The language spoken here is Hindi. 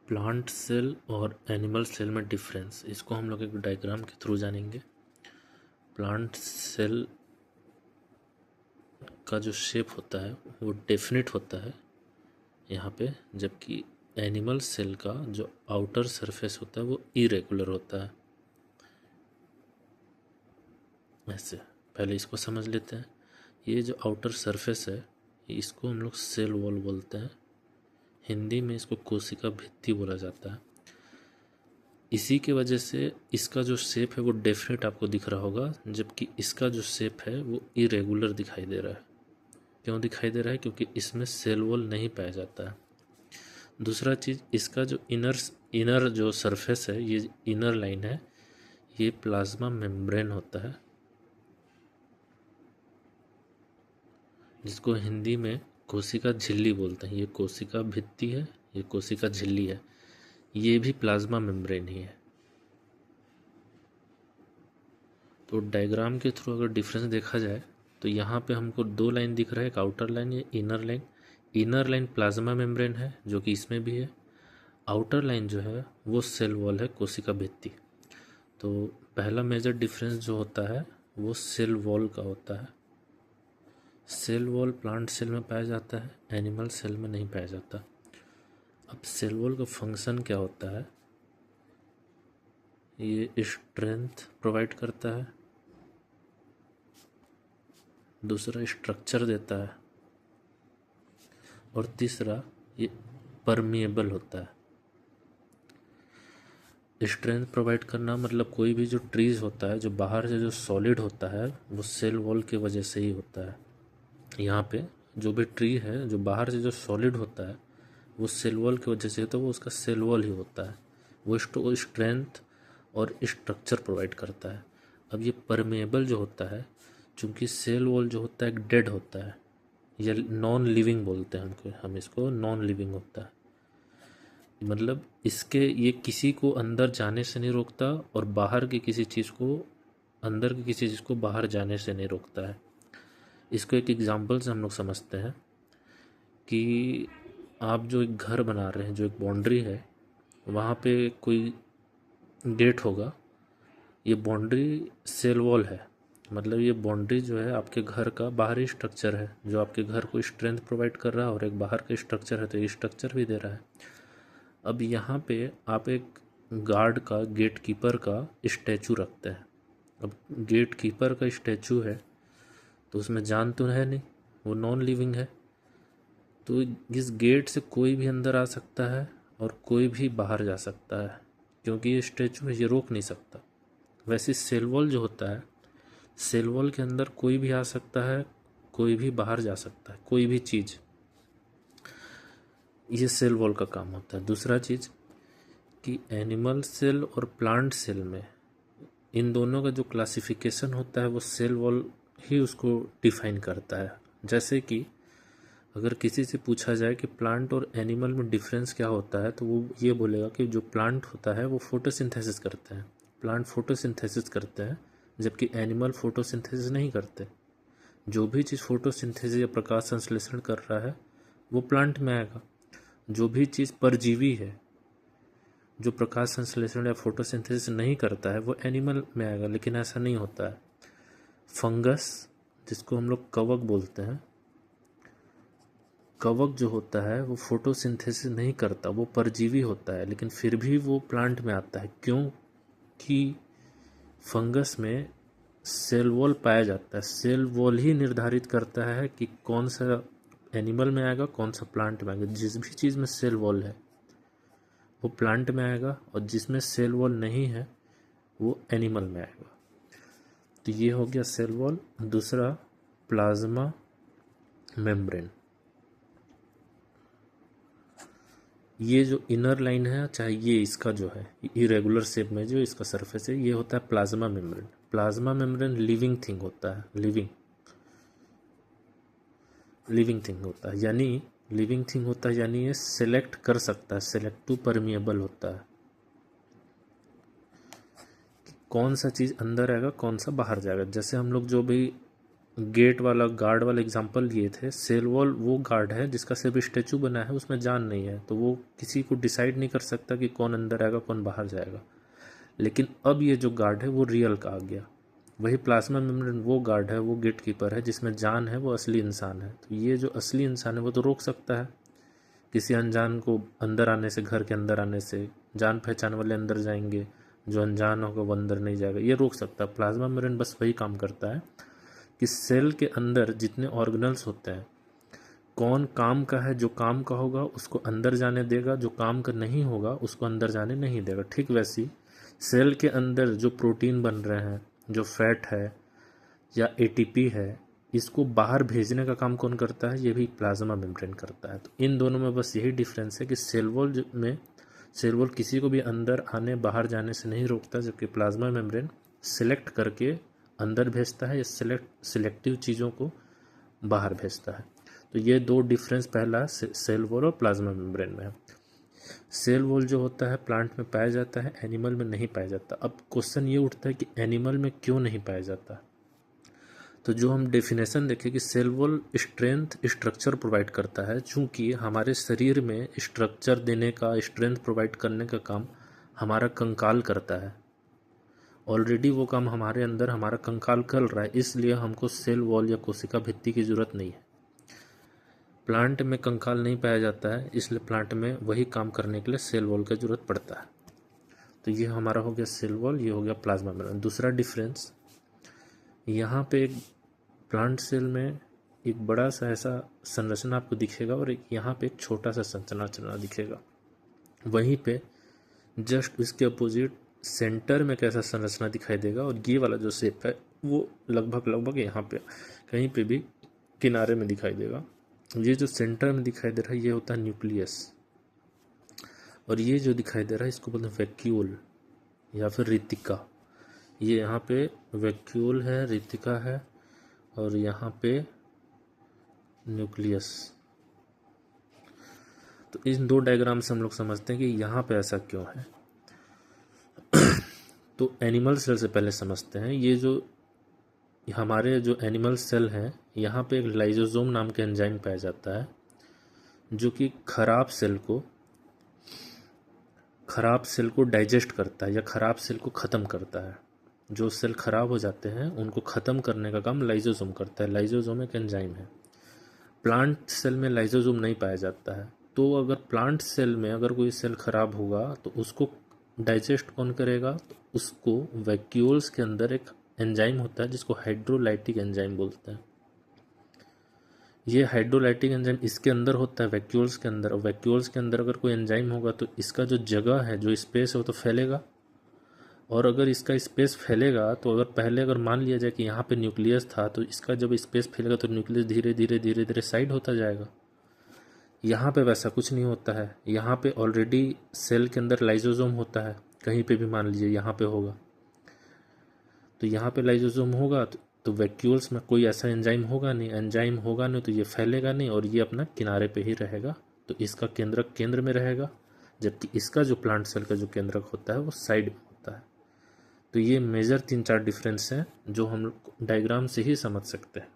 प्लांट सेल और एनिमल सेल में डिफरेंस, इसको हम लोग एक डायग्राम के थ्रू जानेंगे। प्लांट सेल का जो शेप होता है वो डेफिनेट होता है यहाँ पे, जबकि एनिमल सेल का जो आउटर सरफेस होता है वो इरेगुलर होता है। ऐसे पहले इसको समझ लेते हैं। ये जो आउटर सरफेस है इसको हम लोग सेल वॉल बोलते हैं। हिंदी में इसको कोशिका भित्ति बोला जाता है। इसी की वजह से इसका जो शेप है वो डेफिनेट आपको दिख रहा होगा, जबकि इसका जो शेप है वो इरेगुलर दिखाई दे रहा है। क्यों दिखाई दे रहा है? क्योंकि इसमें सेल वॉल नहीं पाया जाता है। दूसरा चीज़, इसका जो इनर जो सरफेस है, ये इनर लाइन है, ये प्लाज्मा मेम्ब्रेन होता है, जिसको हिंदी में कोशिका झिल्ली बोलते हैं। ये कोशिका भित्ति है, ये कोशिका झिल्ली है, ये भी प्लाज्मा मेम्ब्रेन ही है। तो डायग्राम के थ्रू अगर डिफरेंस देखा जाए तो यहाँ पे हमको दो लाइन दिख रहा है, एक आउटर लाइन, ये inner line. Inner line plasma membrane है जो कि इसमें भी है। आउटर लाइन जो है वो सेल वॉल है, कोशिका भित्ति। तो पहला मेजर डिफरेंस जो होता है वो सेल वॉल का होता है। सेल वॉल प्लांट सेल में पाया जाता है, एनिमल सेल में नहीं पाया जाता। अब सेल वॉल का फंक्शन क्या होता है? ये स्ट्रेंथ प्रोवाइड करता है, दूसरा स्ट्रक्चर देता है, और तीसरा ये परमिएबल होता है। स्ट्रेंथ प्रोवाइड करना मतलब कोई भी जो ट्रीज होता है, जो बाहर से जो सॉलिड होता है, वो सेल वॉल की वजह से ही होता है। यहाँ पे जो भी ट्री है, जो बाहर से जो सॉलिड होता है वो सेल वॉल की वजह से, तो वो उसका सेल वॉल ही होता है। वो स्ट्रेंथ और स्ट्रक्चर प्रोवाइड करता है। अब ये परमेएबल जो होता है, चूँकि सेल वॉल जो होता है एक डेड होता है, या नॉन लिविंग बोलते हैं हम इसको नॉन लिविंग होता है। मतलब इसके ये किसी को अंदर जाने से नहीं रोकता और बाहर की किसी चीज़ को, अंदर की किसी चीज़ को बाहर जाने से नहीं रोकता है। इसको एक एग्जांपल से हम लोग समझते हैं कि आप जो एक घर बना रहे हैं, जो एक बाउंड्री है, वहाँ पे कोई गेट होगा। ये बाउंड्री सेल वॉल है, मतलब ये बाउंड्री जो है आपके घर का बाहरी स्ट्रक्चर है, जो आपके घर को स्ट्रेंथ प्रोवाइड कर रहा है, और एक बाहर का स्ट्रक्चर है तो ये स्ट्रक्चर भी दे रहा है। अब यहाँ पे आप एक गार्ड का, गेट कीपर का स्टैचू रखते हैं। अब गेट कीपर का स्टैचू है तो उसमें जान तो है नहीं, वो नॉन लिविंग है। तो इस गेट से कोई भी अंदर आ सकता है और कोई भी बाहर जा सकता है, क्योंकि ये स्टैचू है, ये रोक नहीं सकता। वैसे सेल वॉल जो होता है, सेल वॉल के अंदर कोई भी आ सकता है, कोई भी बाहर जा सकता है, कोई भी चीज़। ये सेल वॉल का काम होता है। दूसरा चीज़ कि एनिमल सेल और प्लांट सेल में इन दोनों का जो क्लासिफिकेशन होता है वो सेल वॉल ही उसको डिफाइन करता है। जैसे कि अगर किसी से पूछा जाए कि प्लांट और एनिमल में डिफरेंस क्या होता है, तो वो ये बोलेगा कि जो प्लांट होता है वो फोटोसिंथेसिस करते हैं, प्लांट फोटोसिंथेसिस करते हैं, जबकि एनिमल फोटोसिंथेसिस नहीं करते। जो भी चीज़ फोटोसिंथेसिस या प्रकाश संश्लेषण कर रहा है वो प्लांट में आएगा। जो भी चीज़ परजीवी है, जो प्रकाश संश्लेषण या फोटोसिंथेसिस नहीं करता है, वो एनिमल में आएगा। लेकिन ऐसा नहीं होता है। फंगस, जिसको हम लोग कवक बोलते हैं, कवक जो होता है वो फोटोसिंथेसिस नहीं करता, वो परजीवी होता है, लेकिन फिर भी वो प्लांट में आता है। क्यों? कि फंगस में सेल वॉल पाया जाता है। सेल वॉल ही निर्धारित करता है कि कौन सा एनिमल में आएगा, कौन सा प्लांट में आएगा। जिस भी चीज़ में सेल वॉल है वो प्लांट में आएगा, और जिसमें सेल वॉल नहीं है वो एनिमल में आएगा। तो ये हो गया सेल वॉल। दूसरा, प्लाज्मा मेम्ब्रेन। ये जो इनर लाइन है, चाहे ये इसका जो है इरेगुलर शेप में जो इसका सरफेस है, ये होता है plasma membrane. Plasma membrane living thing होता है, लिविंग थिंग होता है, यानी लिविंग थिंग होता है, यानी ये सेलेक्ट कर सकता है, सेलेक्टिव परमिएबल होता है कि कौन सा चीज़ अंदर आएगा, कौन सा बाहर जाएगा। जैसे हम लोग जो भी गेट वाला गार्ड वाला एग्जांपल लिए थे, सेल वॉल वो गार्ड है जिसका सिर्फ स्टेचू बना है, उसमें जान नहीं है, तो वो किसी को डिसाइड नहीं कर सकता कि कौन अंदर आएगा कौन बाहर जाएगा। लेकिन अब ये जो गार्ड है वो रियल का आ गया। वही प्लाज्मा मेम्ब्रेन वो गार्ड है, वो गेट कीपर है जिसमें जान है, वो असली इंसान है। तो ये जो असली इंसान है वो तो रोक सकता है किसी अनजान को अंदर आने से, घर के अंदर आने से। जान पहचान वाले अंदर जाएंगे, जो अनजान होगा वो अंदर नहीं जाएगा, ये रोक सकता है। प्लाज्मा मेम्ब्रेन बस वही काम करता है कि सेल के अंदर जितने ऑर्गेनल्स होते हैं, कौन काम का है, जो काम का होगा उसको अंदर जाने देगा, जो काम का नहीं होगा उसको अंदर जाने नहीं देगा। ठीक वैसी सेल के अंदर जो प्रोटीन बन रहे हैं, जो फैट है या एटीपी है, इसको बाहर भेजने का काम कौन करता है, ये भी प्लाज्मा मेम्ब्रेन करता है। तो इन दोनों में बस यही डिफरेंस है कि सेल वॉल किसी को भी अंदर आने बाहर जाने से नहीं रोकता, जबकि प्लाज्मा मेम्ब्रेन सिलेक्ट करके अंदर भेजता है या सिलेक्टिव चीज़ों को बाहर भेजता है। तो ये दो डिफरेंस पहला सेल वॉल और प्लाज्मा मेम्ब्रेन में है। सेल वॉल जो होता है प्लांट में पाया जाता है, एनिमल में नहीं पाया जाता। अब क्वेश्चन ये उठता है कि एनिमल में क्यों नहीं पाया जाता। तो जो हम डेफिनेशन देखें कि cell wall strength structure provide करता है, चूँकि हमारे शरीर में स्ट्रक्चर देने का, स्ट्रेंथ प्रोवाइड करने का काम हमारा कंकाल करता है। ऑलरेडी वो काम हमारे अंदर हमारा कंकाल कर रहा है, इसलिए हमको सेल वॉल या कोशिका भित्ति की ज़रूरत नहीं है। प्लांट में कंकाल नहीं पाया जाता है, इसलिए प्लांट में वही काम करने के लिए सेल वॉल की ज़रूरत पड़ता है। तो ये हमारा हो गया सेल वॉल, ये हो गया प्लाज्मा मेम्ब्रेन। दूसरा डिफरेंस, यहाँ पे एक प्लांट सेल में एक बड़ा सा ऐसा संरचना आपको दिखेगा और एक यहाँ पे एक छोटा सा संरचना दिखेगा। वहीं पे जस्ट इसके अपोजिट सेंटर में कैसा संरचना दिखाई देगा, और ये वाला जो शेप है वो लगभग यहाँ पे कहीं पे भी किनारे में दिखाई देगा। ये जो सेंटर में दिखाई दे रहा है ये होता है न्यूक्लियस, और ये जो दिखाई दे रहा है इसको बोलते हैं वैक्यूल या फिर रितिका। ये यहाँ पे वैक्यूल है, रितिका है, और यहाँ पे न्यूक्लियस। तो इन दो डायग्राम से हम लोग समझते हैं कि यहाँ पे ऐसा क्यों है। तो एनिमल सेल से पहले समझते हैं, ये जो हमारे जो एनिमल सेल हैं, यहाँ पे एक लाइसोसोम नाम के एंजाइम पाया जाता है, जो कि खराब सेल को डाइजेस्ट करता है या खराब सेल को ख़त्म करता है। जो सेल खराब हो जाते हैं उनको ख़त्म करने का काम लाइसोसोम करता है। लाइसोसोम एक एंजाइम है। प्लांट सेल में लाइसोसोम नहीं पाया जाता है। तो अगर प्लांट सेल में अगर कोई सेल खराब होगा तो उसको डाइजेस्ट कौन करेगा, तो उसको वैक्यूल्स के अंदर एक एंजाइम होता है जिसको हाइड्रोलाइटिक एंजाइम बोलते हैं। ये हाइड्रोलाइटिक एंजाइम इसके अंदर होता है, वैक्यूल्स के अंदर। और वैक्यूल्स के अंदर अगर कोई एंजाइम होगा तो इसका जो जगह है, जो स्पेस है, वो तो फैलेगा। और अगर इसका स्पेस फैलेगा तो अगर मान लिया जाए कि यहाँ पे न्यूक्लियस था, तो इसका जब स्पेस फैलेगा तो न्यूक्लियस धीरे धीरे साइड होता जाएगा। यहाँ पे वैसा कुछ नहीं होता है। यहाँ पे ऑलरेडी सेल के अंदर लाइसोसोम होता है, कहीं पे भी मान लीजिए यहाँ पे होगा, तो यहाँ पे लाइसोसोम होगा तो वैक्यूल्स में कोई ऐसा एंजाइम होगा नहीं, तो ये फैलेगा नहीं और ये अपना किनारे पे ही रहेगा। तो इसका केंद्रक केंद्र में रहेगा, जबकि इसका जो प्लांट सेल का जो केंद्रक होता है वो साइड में होता है। तो ये मेजर 3-4 डिफरेंस हैं जो हम लोग डायग्राम से ही समझ सकते हैं।